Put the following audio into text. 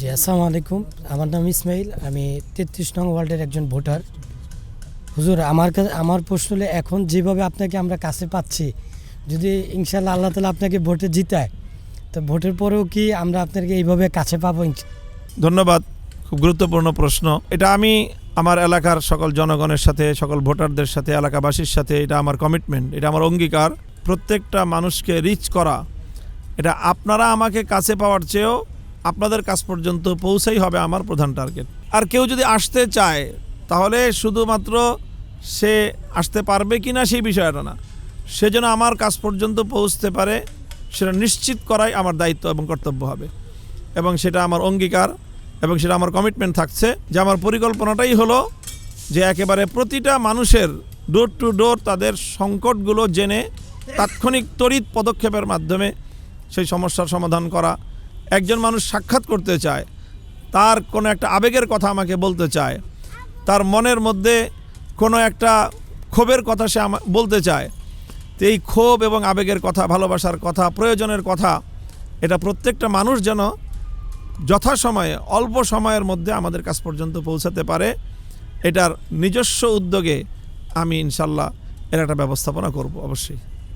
জি, আসসালামু আলাইকুম। আমার নাম ইসমাইল। আমি ৩৩ নং ওয়ার্ডের একজন ভোটার। হুজুর, আমার প্রশ্ন হলো, এখন যেভাবে আপনাকে আমরা কাছে পাচ্ছি, যদি ইনশাআল্লাহ আল্লাহ তাআলা আপনাকে ভোটে জিতায়, তো ভোটের পরেও কি আমরা আপনাকে এইভাবে কাছে পাবো? ধন্যবাদ, খুব গুরুত্বপূর্ণ প্রশ্ন। এটা আমি আমার এলাকার সকল জনগণের সাথে, সকল ভোটারদের সাথে, এলাকাবাসীর সাথে, এটা আমার কমিটমেন্ট, এটা আমার অঙ্গীকার। প্রত্যেকটা মানুষকে রিচ করা, এটা আপনারা আমাকে কাছে পাওয়ার চেয়েও আপনাদের কাছ পর্যন্ত পৌঁছাই হবে আমার প্রধান টার্গেট। আর কেউ যদি আসতে চায় তাহলে শুধুমাত্র সে আসতে পারবে কি না সেই বিষয়টা না, সে যেন আমার কাছ পর্যন্ত পৌঁছতে পারে সেটা নিশ্চিত করাই আমার দায়িত্ব এবং কর্তব্য হবে, এবং সেটা আমার অঙ্গীকার এবং সেটা আমার কমিটমেন্ট থাকছে। যে আমার পরিকল্পনাটাই হলো যে একেবারে প্রতিটা মানুষের ডোর টু ডোর তাদের সংকটগুলো জেনে তাৎক্ষণিক তড়িৎ পদক্ষেপের মাধ্যমে সেই সমস্যার সমাধান করা। একজন মানুষ সাক্ষাৎ করতে চায়, তার কোনো একটা আবেগের কথা আমাকে বলতে চায়, তার মনের মধ্যে কোনো একটা ক্ষোভের কথা সে বলতে চায়, তো এই ক্ষোভ এবং আবেগের কথা, ভালোবাসার কথা, প্রয়োজনের কথা, এটা প্রত্যেকটা মানুষ যেন যথাসময়ে অল্প সময়ের মধ্যে আমাদের কাছ পর্যন্ত পৌঁছাতে পারে, এটার নিজস্ব উদ্যোগে আমি ইনশাল্লাহ এর একটা ব্যবস্থাপনা করব অবশ্যই।